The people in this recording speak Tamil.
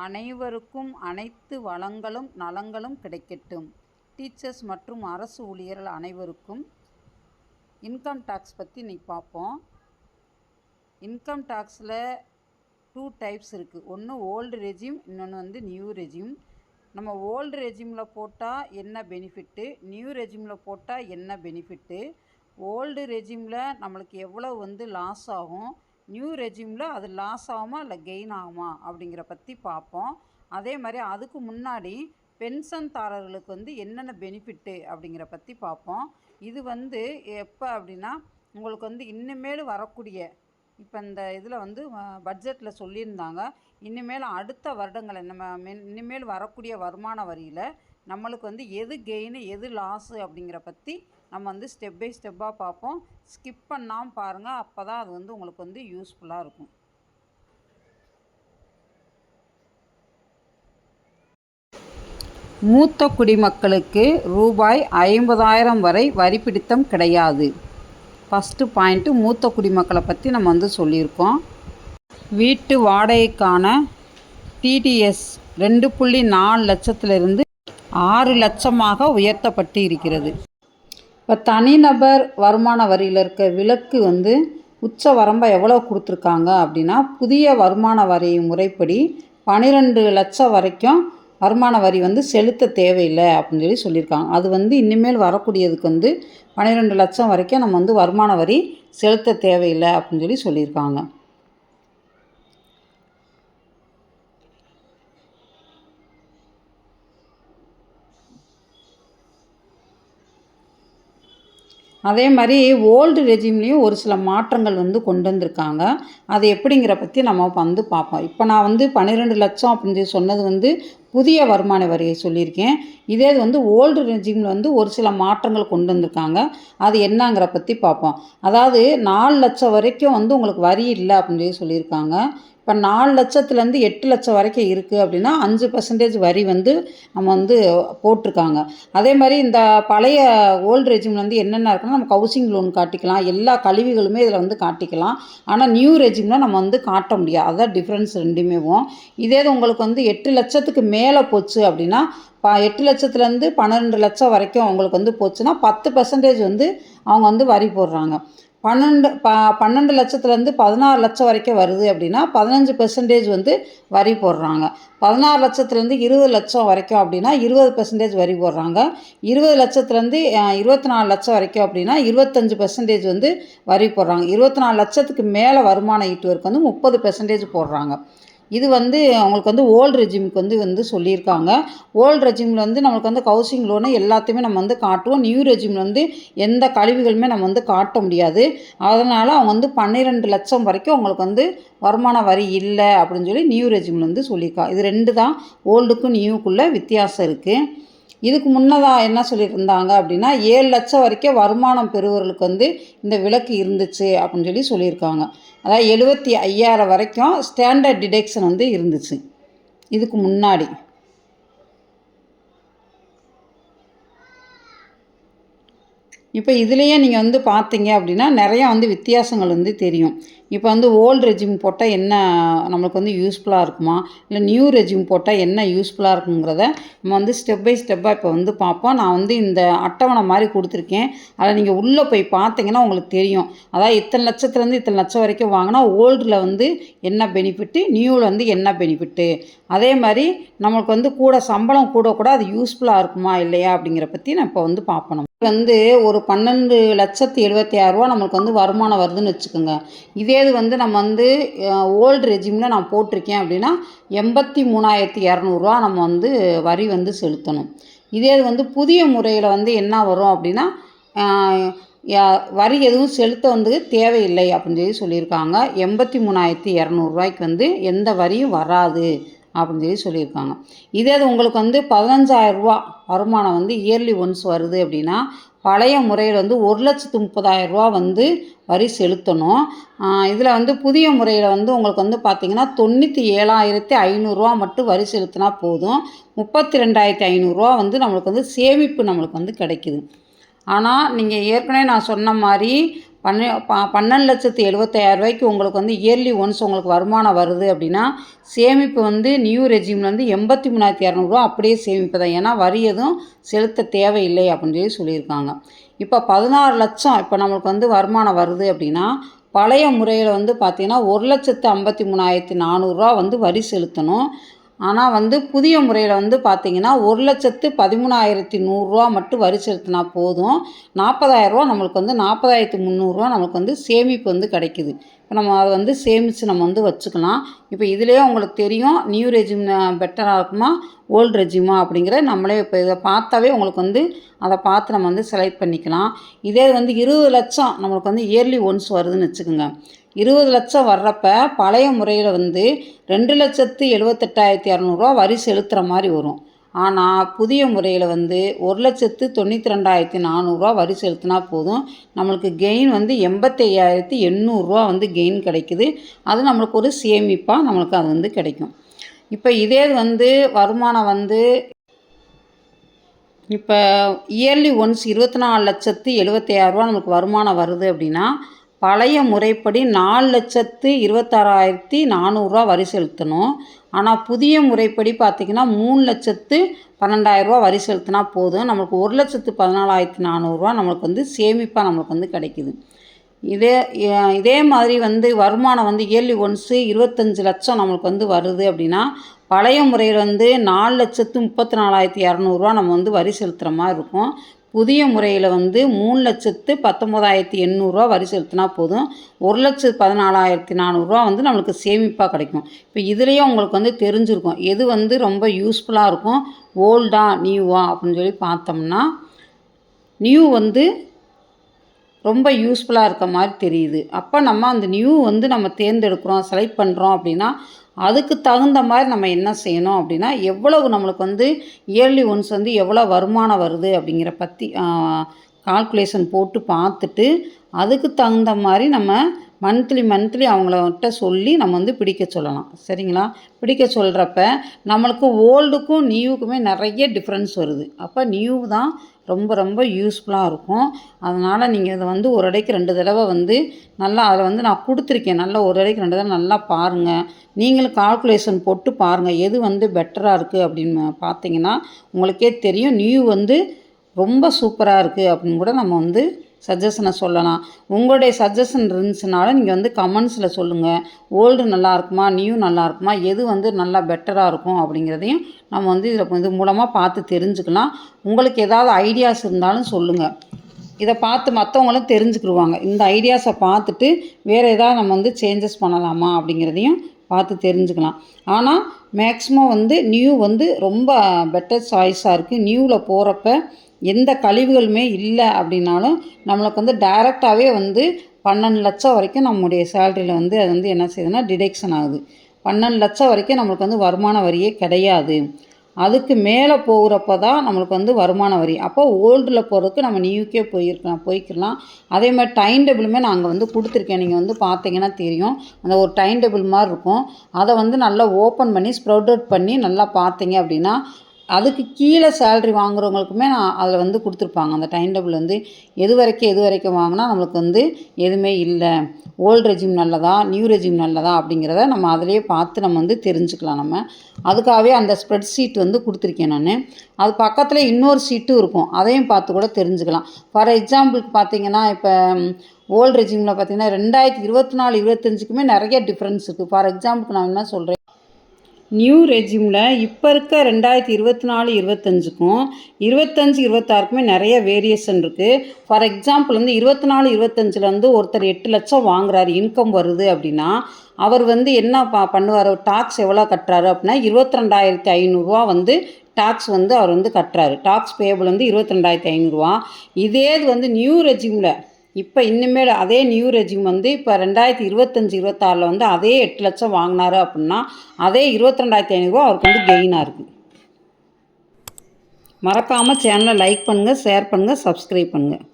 அனைவருக்கும் அனைத்து வளங்களும் நலங்களும் கிடைக்கட்டும். டீச்சர்ஸ் மற்றும் அரசு ஊழியர்கள் அனைவருக்கும் இன்கம் டேக்ஸ் பற்றி இன்றைக்கி பார்ப்போம். இன்கம் டேக்ஸில் 2 டைப்ஸ் இருக்குது. ஒன்று ஓல்டு ரெஜிம், இன்னொன்று வந்து நியூ ரெஜிம். நம்ம ஓல்டு ரெஜிமில் போட்டால் என்ன பெனிஃபிட்டு, நியூ ரெஜிமில் போட்டால் என்ன பெனிஃபிட்டு, ஓல்டு ரெஜிமில் நம்மளுக்கு எவ்வளோ வந்து லாஸ் ஆகும், நியூ ரெஜிமில் அது லாஸ் ஆகுமா இல்லை கெயின் ஆகுமா அப்படிங்கிற பற்றி பார்ப்போம். அதே மாதிரி அதுக்கு முன்னாடி பென்ஷன்தாரர்களுக்கு வந்து என்னென்ன பெனிஃபிட்டு அப்படிங்கிற பற்றி பார்ப்போம். இது வந்து எப்போ அப்படின்னா உங்களுக்கு வந்து இனிமேல் வரக்கூடிய இப்போ இந்த இதில் வந்து பட்ஜெட்டில் சொல்லியிருந்தாங்க, இனிமேல் அடுத்த வருடங்களை நம்ம இனிமேல் வரக்கூடிய வருமான வரியில் நம்மளுக்கு வந்து எது கெயின் எது லாஸு அப்படிங்கிற பற்றி நம்ம வந்து ஸ்டெப் பை ஸ்டெப்பாக பார்ப்போம். ஸ்கிப் பண்ணாமல் பாருங்கள், அப்போ தான் அது வந்து உங்களுக்கு வந்து யூஸ்ஃபுல்லாக இருக்கும். மூத்த குடிமக்களுக்கு ரூபாய் 50,000 வரை வரி பிடித்தம் கிடையாது. ஃபஸ்ட்டு பாயிண்ட்டு மூத்த குடிமக்களை பற்றி நம்ம வந்து சொல்லியிருக்கோம். வீட்டு வாடகைக்கான டிடிஎஸ் 2.4 லட்சத்திலிருந்து 6 லட்சமாக உயர்த்தப்பட்டு இருக்கிறது. இப்போ தனிநபர் வருமான வரியில் இருக்க விலக்கு வந்து உச்ச வரம்பை எவ்வளோ கொடுத்துருக்காங்க அப்படின்னா, புதிய வருமான வரி முறைப்படி 12 லட்சம் வரைக்கும் வருமான வரி வந்து செலுத்த தேவையில்லை அப்படின்னு சொல்லியிருக்காங்க. அது வந்து இனிமேல் வரக்கூடியதுக்கு வந்து 12 லட்சம் வரைக்கும் நம்ம வந்து வருமான வரி செலுத்த தேவையில்லை அப்படின்னு சொல்லியிருக்காங்க. அதே மாதிரி ஓல்டு ரெஜிம்லேயும் ஒரு சில மாற்றங்கள் வந்து கொண்டு வந்திருக்காங்க. அது எப்படிங்கிற பற்றி நம்ம வந்து பார்ப்போம். இப்போ நான் வந்து 12 லட்சம் அப்படின்னு சொன்னது வந்து புதிய வருமான வரியை சொல்லியிருக்கேன். இதே வந்து ஓல்டு ரெஜிமில் வந்து ஒரு சில மாற்றங்கள் கொண்டு வந்திருக்காங்க. அது என்னங்கிற பற்றி பார்ப்போம். அதாவது 4 லட்சம் வரைக்கும் வந்து உங்களுக்கு வரி இல்லை அப்படின்னு சொல்லியிருக்காங்க. இப்போ 4 லட்சத்துலேருந்து 8 லட்சம் வரைக்கும் இருக்குது அப்படின்னா 5% வரி வந்து நம்ம வந்து போட்டிருக்காங்க. அதே மாதிரி இந்த பழைய ஓல்டு ரெஜிமில் வந்து என்னென்ன இருக்குன்னா, நம்ம ஹவுசிங் லோன் காட்டிக்கலாம், எல்லா கழிவுகளுமே இதில் வந்து காட்டிக்கலாம். ஆனால் நியூ ரெஜிமில் நம்ம வந்து காட்ட முடியாது. அதுதான் டிஃப்ரென்ஸ் ரெண்டுமேவும். இதே உங்களுக்கு வந்து 8 லட்சத்துக்கு மேலே போச்சு அப்படின்னா 8 லட்சத்துலேருந்து 12 லட்சம் வரைக்கும் அவங்களுக்கு வந்து போச்சுன்னா 10% வந்து அவங்க வந்து வரி போடுறாங்க. 12 லட்சத்துலேருந்து 16 லட்சம் வரைக்கும் வருது அப்படின்னா 15% வந்து வரி போடுறாங்க. 16 லட்சத்துலேருந்து 20 லட்சம் வரைக்கும் அப்படின்னா 20% வரி போடுறாங்க. 20 லட்சத்துலேருந்து 24 லட்சம் வரைக்கும் அப்படின்னா 25% வந்து வரி போடுறாங்க. 24 லட்சத்துக்கு மேலே வருமானம் ஈட்டுவருக்கு வந்து 30% போடுறாங்க. இது வந்து அவங்களுக்கு வந்து ஓல்டு ரெஜிமுக்கு வந்து சொல்லியிருக்காங்க. ஓல்டு ரெஜிமில் வந்து நம்மளுக்கு வந்து ஹவுசிங் லோனு எல்லாத்தையுமே நம்ம வந்து காட்டுவோம். நியூ ரெஜிமில் வந்து எந்த கழிவுகளுமே நம்ம வந்து காட்ட முடியாது. அதனால் அவங்க வந்து 12 லட்சம் வரைக்கும் அவங்களுக்கு வந்து வருமான வரி இல்லை அப்படின்னு சொல்லி நியூ ரெஜிமில் வந்து சொல்லியிருக்காங்க. இது 2 தான் ஓல்டுக்கும் நியூக்குள்ளே வித்தியாசம் இருக்குது. இதுக்கு முன்னதாக என்ன சொல்லியிருந்தாங்க அப்படின்னா 7 லட்சம் வரைக்கும் வருமானம் பெறுவர்களுக்கு வந்து இந்த விலக்கு இருந்துச்சு அப்படின்னு சொல்லியிருக்காங்க. அதாவது 75,000 வரைக்கும் ஸ்டாண்டர்ட் டிடக்ஷன் வந்து இருந்துச்சு இதுக்கு முன்னாடி. இப்போ இதுலேயே நீங்கள் வந்து பார்த்தீங்க அப்படின்னா நிறையா வந்து வித்தியாசங்கள் வந்து தெரியும். இப்போ வந்து ஓல்டு ரெஜிம் போட்டால் என்ன நம்மளுக்கு வந்து யூஸ்ஃபுல்லாக இருக்குமா, இல்லை நியூ ரெஜிம் போட்டால் என்ன யூஸ்ஃபுல்லாக இருக்குங்கிறத நம்ம வந்து ஸ்டெப் பை ஸ்டெப்பாக இப்போ வந்து பார்ப்போம். நான் வந்து இந்த அட்டவணை மாதிரி கொடுத்துருக்கேன். அதில் நீங்கள் உள்ளே போய் பார்த்தீங்கன்னா உங்களுக்கு தெரியும். அதாவது இத்தனை லட்சத்துலேருந்து இத்தனை லட்சம் வரைக்கும் வாங்கினா ஓல்டில் வந்து என்ன பெனிஃபிட்டு, நியூவில் வந்து என்ன பெனிஃபிட்டு, அதே மாதிரி நம்மளுக்கு வந்து கூட சம்பளம் கூட அது யூஸ்ஃபுல்லாக இருக்குமா இல்லையா அப்படிங்கிற பற்றி நான் இப்போ வந்து பார்ப்போம். வந்து ஒரு 12,76,000 நம்மளுக்கு வந்து வருமானம் வருதுன்னு வச்சுக்கோங்க. இதே இது வந்து நம்ம வந்து ஓல்டு ரெஜிமில் நான் போட்டிருக்கேன் அப்படின்னா 83,200 நம்ம வந்து வரி வந்து செலுத்தணும். இதே இது வந்து புதிய முறையில் வந்து என்ன வரும் அப்படின்னா வரி எதுவும் செலுத்த வந்து தேவையில்லை அப்படின்னு சொல்லியிருக்காங்க. 83,200 வந்து எந்த வரியும் வராது அப்படின்னு சொல்லியிருக்காங்க. இதே அது உங்களுக்கு வந்து 15,000 வருமானம் வந்து இயர்லி ஒன்ஸ் வருது அப்படின்னா பழைய முறையில் வந்து 1,30,000 வந்து வரி செலுத்தணும். இதில் வந்து புதிய முறையில் வந்து உங்களுக்கு வந்து பார்த்திங்கன்னா 97,500 மட்டும் வரி செலுத்தினா போதும். 32,500 வந்து நம்மளுக்கு வந்து சேமிப்பு நம்மளுக்கு வந்து கிடைக்குது. ஆனால் நீங்கள் ஏற்கனவே நான் சொன்ன மாதிரி 12,75,000 உங்களுக்கு வந்து இயர்லி ஒன்ஸ் உங்களுக்கு வருமானம் வருது அப்படின்னா சேமிப்பு வந்து நியூ ரெஜிமில் வந்து 83,200 அப்படியே சேமிப்பு தான். ஏன்னா வரி எதுவும் செலுத்த தேவையில்லை அப்படின்னு சொல்லியிருக்காங்க. இப்போ 16 லட்சம் இப்போ நம்மளுக்கு வந்து வருமானம் வருது அப்படின்னா பழைய முறையில் வந்து பார்த்திங்கன்னா 1,53,400 வந்து வரி செலுத்தணும். ஆனால் வந்து புதிய முறையில் வந்து பார்த்திங்கன்னா 1,13,100 மட்டும் வரி செலுத்தினா போதும். 40,000 நம்மளுக்கு வந்து 40,300 நம்மளுக்கு வந்து சேமிப்பு வந்து கிடைக்குது. இப்போ நம்ம அதை வந்து சேமித்து நம்ம வந்து வச்சுக்கலாம். இப்போ இதிலே உங்களுக்கு தெரியும் நியூ ரெஜிம் பெட்டராக இருக்குமா ஓல்டு ரெஜிமா அப்படிங்கிற நம்மளே இப்போ இதை பார்த்தாவே உங்களுக்கு வந்து அதை பார்த்து நம்ம வந்து செலக்ட் பண்ணிக்கலாம். இதே வந்து 20 லட்சம் நம்மளுக்கு வந்து இயர்லி ஒன்ஸ் வருதுன்னு வச்சுக்கோங்க. 20 லட்சம் வர்றப்ப பழைய முறையில் வந்து 2,78,200 வரி செலுத்துகிற மாதிரி வரும். ஆனால் புதிய முறையில் வந்து 1,92,400 வரி செலுத்தினா போதும். நம்மளுக்கு கெயின் வந்து 85,800 வந்து கெயின் கிடைக்குது. அது நம்மளுக்கு ஒரு சேமிப்பாக நம்மளுக்கு அது வந்து கிடைக்கும். இப்போ இதே வந்து வருமானம் வந்து இப்போ இயர்லி ஒன்ஸ் 24,76,000 நமக்கு வருமானம் வருது அப்படின்னா பழைய முறைப்படி 4,26,400 வரி செலுத்தணும். ஆனால் புதிய முறைப்படி பார்த்திங்கன்னா 3,12,000 வரி செலுத்தினா போதும். நம்மளுக்கு 1,14,400 நம்மளுக்கு வந்து சேமிப்பாக நம்மளுக்கு வந்து கிடைக்குது. இதே மாதிரி வந்து வருமானம் வந்து இயர்லி ஒன்ஸு 25 லட்சம் நம்மளுக்கு வந்து வருது அப்படின்னா பழைய முறையில் வந்து 4,34,200 நம்ம வந்து வரி செலுத்துகிற மாதிரி இருக்கும். புதிய முறையில் வந்து 3,19,800 வரி செலுத்தினா போதும். 1,14,400 வந்து நம்மளுக்கு சேமிப்பாக கிடைக்கும். இப்போ இதுலேயே உங்களுக்கு வந்து தெரிஞ்சிருக்கும் எது வந்து ரொம்ப யூஸ்ஃபுல்லாக இருக்கும், ஓல்டா நியூவா அப்படின்னு சொல்லி பார்த்தோம்னா நியூ வந்து ரொம்ப யூஸ்ஃபுல்லாக இருக்க மாதிரி தெரியுது. அப்போ நம்ம அந்த நியூ வந்து நம்ம தேர்ந்தெடுக்கிறோம் செலக்ட் பண்ணுறோம் அப்படின்னா அதுக்கு தகுந்த மாதிரி நம்ம என்ன செய்யணும் அப்படின்னா எவ்வளவு நம்மளுக்கு வந்து இயர்லி ஒன்ஸ் வந்து எவ்வளோ வருமானம் வருது அப்படிங்கிற பற்றி கால்குலேஷன் போட்டு பார்த்துட்டு அதுக்கு தகுந்த மாதிரி நம்ம மந்த்லி அவங்கள்ட்ட சொல்லி நம்ம வந்து பிடிக்க சொல்லலாம். சரிங்களா? பிடிக்க சொல்கிறப்ப நம்மளுக்கு ஓல்டுக்கும் நியூவுக்குமே நிறைய டிஃப்ரென்ஸ் வருது. அப்போ நியூ தான் ரொம்ப யூஸ்ஃபுல்லாக இருக்கும். அதனால் நீங்கள் இதை வந்து ஒரு இடைக்கு 2 தடவை வந்து நல்லா அதில் வந்து நான் கொடுத்துருக்கேன். நல்லா ஒரு இடைக்கு 2 தடவை நல்லா பாருங்கள். நீங்களும் கால்குலேஷன் போட்டு பாருங்கள் எது வந்து பெட்டராக இருக்குது அப்படின்னு பார்த்தீங்கன்னா உங்களுக்கே தெரியும் நியூ வந்து ரொம்ப சூப்பராக இருக்குது அப்படின்னு கூட நம்ம வந்து சஜஷனை சொல்லலாம். உங்களுடைய சஜஷன் இருந்துச்சுனாலும் நீங்கள் வந்து கமெண்ட்ஸில் சொல்லுங்கள். ஓல்டு நல்லா இருக்குமா நியூ நல்லா இருக்குமா எது வந்து நல்லா பெட்டராக இருக்கும் அப்படிங்கிறதையும் நம்ம வந்து இதில் இது மூலமாக பார்த்து தெரிஞ்சுக்கலாம். உங்களுக்கு ஏதாவது ஐடியாஸ் இருந்தாலும் சொல்லுங்கள். இதை பார்த்து மற்றவங்களும் தெரிஞ்சுக்கிடுவாங்க. இந்த ஐடியாஸை பார்த்துட்டு வேறு ஏதாவது நம்ம வந்து சேஞ்சஸ் பண்ணலாமா அப்படிங்கிறதையும் பார்த்து தெரிஞ்சுக்கலாம். ஆனால் மேக்ஸிமம் வந்து நியூ வந்து ரொம்ப பெட்டர் சாய்ஸாக இருக்குது. நியூவில் போகிறப்ப எந்த கழிவுகளுமே இல்லை அப்படின்னாலும் நம்மளுக்கு வந்து டைரெக்டாகவே வந்து 12 லட்சம் வரைக்கும் நம்முடைய சேலரியில் வந்து அது வந்து என்ன செய்யுதுன்னா டிடெக்ஷன் ஆகுது. 12 லட்சம் வரைக்கும் நம்மளுக்கு வந்து வருமான வரியே கிடையாது. அதுக்கு மேலே போகிறப்ப தான் நம்மளுக்கு வந்து வருமான வரி. அப்போ ஓல்டில் போகிறதுக்கு நம்ம நியூக்கே போய்க்கலாம். அதே மாதிரி டைம் டேபிளுமே நான் அங்கே வந்து கொடுத்துருக்கேன். நீங்கள் வந்து பார்த்தீங்கன்னா தெரியும். அந்த ஒரு டைம் டேபிள் மாதிரி இருக்கும். அதை வந்து நல்லா ஓப்பன் பண்ணி ஸ்ப்ரெட் அவுட் பண்ணி நல்லா பார்த்தீங்க அப்படின்னா அதுக்கு கீழே சேலரி வாங்குறவங்களுக்குமே நான் அதில் வந்து கொடுத்துருப்பாங்க. அந்த டைம் டேபிள் வந்து எது வரைக்கும் வாங்கினா நம்மளுக்கு வந்து எதுவுமே இல்லை, ஓல்டு ரெஜிம் நல்லதா நியூ ரெஜிம் நல்லதா அப்படிங்கிறத நம்ம அதிலே பார்த்து நம்ம வந்து தெரிஞ்சுக்கலாம். நம்ம அதுக்காகவே அந்த ஸ்ப்ரெட் ஷீட் வந்து கொடுத்துருக்கேன் நான். அது பக்கத்தில் இன்னொரு ஷீட்டும் இருக்கும். அதையும் பார்த்து கூட தெரிஞ்சுக்கலாம். ஃபார் எக்ஸாம்பிளுக்கு பார்த்தீங்கன்னா இப்போ ஓல்டு ரெஜிமில் பார்த்தீங்கன்னா 2024-25க்குமே நிறைய டிஃப்ரென்ஸ் இருக்குது. ஃபார் எக்ஸாம்பிளுக்கு நான் என்ன சொல்கிறேன், நியூ ரெஜிமில் இப்போ இருக்க 2024-25க்கும் 25-26க்குமே நிறைய வேரியேஷன் இருக்குது. ஃபார் எக்ஸாம்பிள் வந்து 24-25 வந்து ஒருத்தர் 8 லட்சம் வாங்குறாரு, இன்கம் வருது அப்படின்னா அவர் வந்து என்ன பண்ணுவார், டாக்ஸ் எவ்வளோ கட்டுறாரு அப்படின்னா 22,500 வந்து டாக்ஸ் வந்து அவர் வந்து கட்டுறாரு. டாக்ஸ் பேபிள் வந்து 22,500. இதே இது வந்து நியூ ரெஜிமில் இப்போ இனிமேல் அதே நியூ ரெஜிம் வந்து இப்போ 2025-26 வந்து அதே 8 லட்சம் வாங்கினாரு அப்படின்னா அதே 22,500 அவருக்கு வந்து கெயினாக இருக்குது. மறக்காமல் சேனலை லைக் பண்ணுங்கள், ஷேர் பண்ணுங்கள், சப்ஸ்கிரைப் பண்ணுங்கள்.